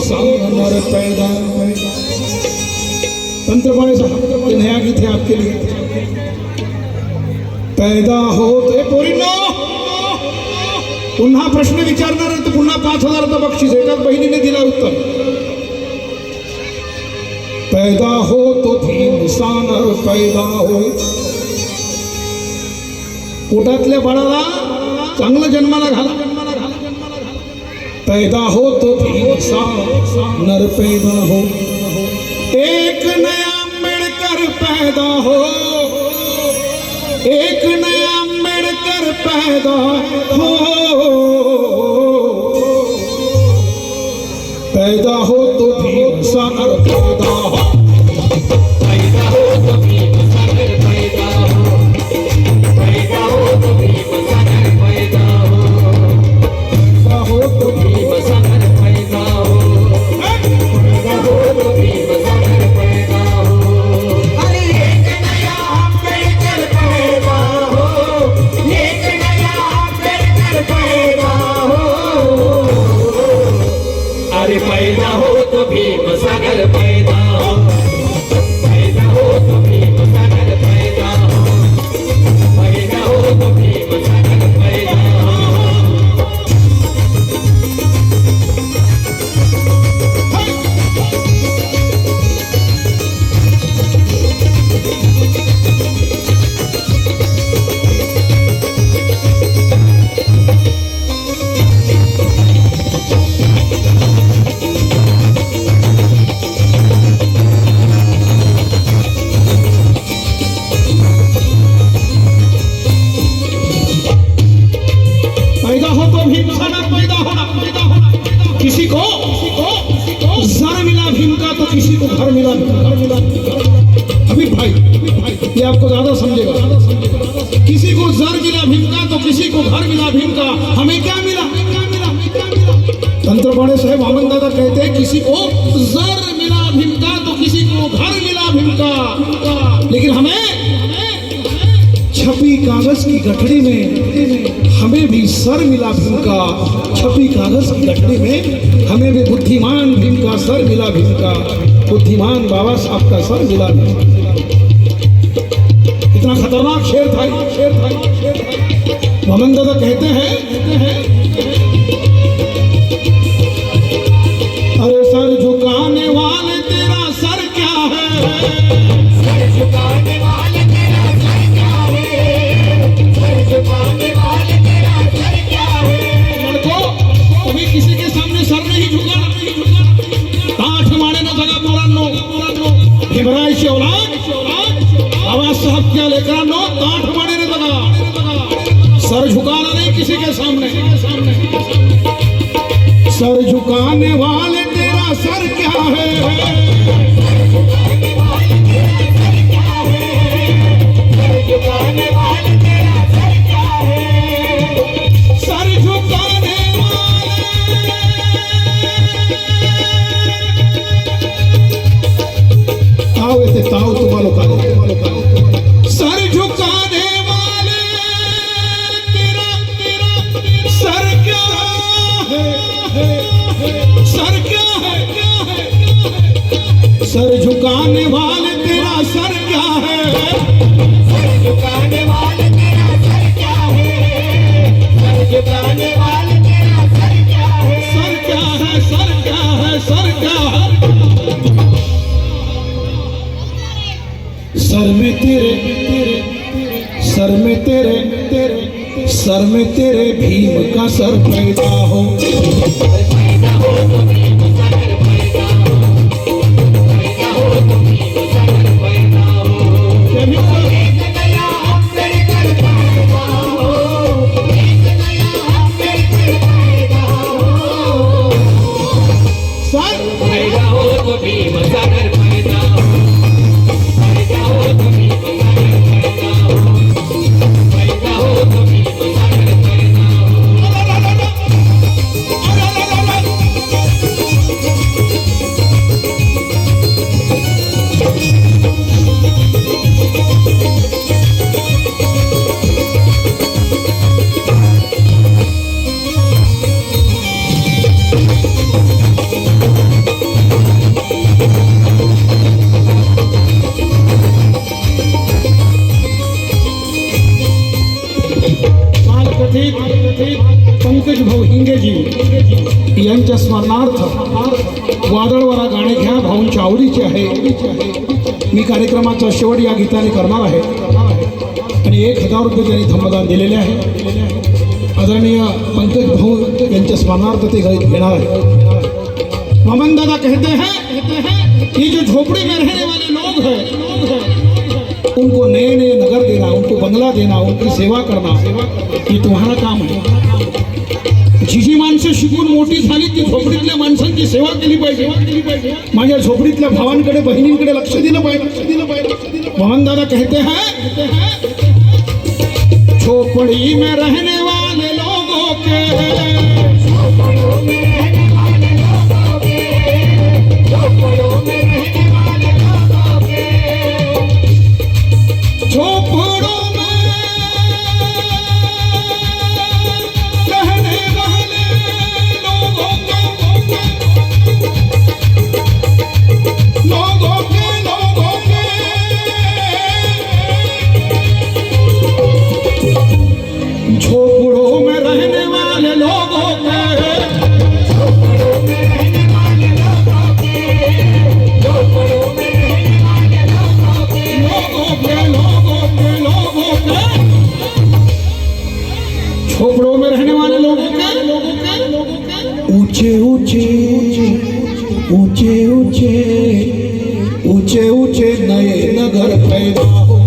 नर पैदा। तंत्रपाणी साहब ये नया गीत है आपके लिए। पैदा हो ते पोरींनो पुन्हा प्रश्न विचारणार आहे तर पुन्हा 5,000चं बक्षीस एकाच बहिणीने दिला उत्तर। पैदा हो तो भीमसा नर पैदा हो। पोटातल्या बाळाला चांगलं जन्माला घाला। पैदा हो तो भीमसा नर पैदा हो। एक नया अम्बेडकर पैदा हो। एक नया अम्बेडकर पैदा हो। पैदा हो तो भीमसा नर पैदा हो। पैदा हो तो भीमसा नर पैदा हो। पैदा हो तो भीमसा नर पैदा हो। पैदा हो तो भीमसा नर पैदा हो। पैदा हो तो भीमसा नर पैदा हो। अरे एक नया अम्बेडकर पैदा हो। एक नया अम्बेडकर पैदा हो। अरे पैदा हो तो भीमसा नर पैदा हो। पैदा हो तो भीमसा नर पैदा हो। पैदा हो तो भीमसा नर पैदा हो। पैदा हो तो भीमसा नर पैदा होना। किसी को जर मिला भीम का तो किसी को घर मिला। अभी भाई ये आपको ज्यादा समझेगा। किसी को जर मिला भीम का तो किसी को घर मिला भीम का। हमें क्या मिला? तंत्रपाणी साहब वामन दादा कहते हैं किसी को जर मिला भीम का तो किसी को घर मिला भीम का। लेकिन हमें छपी कागज की गठड़ी में हमें भी सर मिला भीम का। छपी कागज की गठड़ी में हमें भी बुद्धिमान भीम का सर मिला भीम का। बुद्धिमान बाबा साहब का सर मिला भीम का। इतना खतरनाक शेर था। वामन दादा कहते हैं अरे सर झुकाने वाले तेरा सर क्या है। सर झुकाने वाले तेरा सर क्या है। सर झुकाने वाले तेरा सर क्या है। लड़को कभी किसी के सामने सर नहीं झुका। ताठ मारे न जगा पोरांनो। भीमरायची औलाद बाबासाहेब क्या लेकरांनो ताठ मारे न जगा। सर झुकाना नहीं किसी के सामने। सर झुकाने वाले तेरा सर क्या है। झुकाने वाले तेरा सर क्या है। सर झुकाने वाले तेरा सर क्या है। सर झुकाने वाले ताव येते ताव तुम्हाला लोकांना। सर झुकाने वाले तेरा सर क्या है। सर क्या है। सर झुकाने वाले तेरा सर क्या है। सर झुकाने वाले तेरा सर क्या है। सर झुकाने वाले तेरा सर क्या है। सर क्या है। सर क्या है। सर क्या है। सर में तेरे सर में तेरे सर में तेरे भीम का सर पैदा हो। पैदा हो तो भीमसा नर पैदा हो। पैदा हो तो भीमसा नर पैदा हो। एक नया अम्बेडकर पैदा हो। एक नया अम्बेडकर पैदा हो। सर पैदा हो तो भीमसा नर पैदा हो। पैदा हो तो भीमसा नर पैदा हो। पैदा हो तो भीमसा नर पैदा हो। यांच्या स्मरणार्थ वादळवारा गाणे घ्या भाऊंच्या आवडीचे आहे. मी कार्यक्रमाचा शेवट या गीताने करणार आहे आणि 1000 रुपये त्यांनी धम्मदान दिलेले आहे. आदरणीय पंकज भाऊ यांच्या स्मरणार्थ ते घेणार आहे. मोहन दादा कहते हैं कि जो झोपड़ी में रहने वाले लोग हैं उनको नए नए नगर देना, उनको बंगला देना, उनकी सेवा करना, ये तुम्हारा काम है. जी माणसं शिकून मोठी झाली ती झोपडीतल्या माणसांची सेवा केली पाहिजे. माझ्या झोपडीतल्या भावांकडे बहिणींकडे लक्ष दिलं पाहिजे. मोहन दादा कहते हैं झोपड़ी में रहने वाले लोगों के झोपड़ों में रहने वाले लोगों के, झोपड़ों में रहने वाले लोगों के, झोपड़ों में रहने वाले लोगों के झोपड़ों में रहने वाले लोगों के झोपड़ों में रहने वाले लोगों के, झोपड़ों में रहने वाले लोगों लोगों के झोपड़ों में रहने वाले लोगों के ऊंचे ऊंचे ऊंचे ऊंचे ऊंचे ऊंचे नए नगर पैदा हो.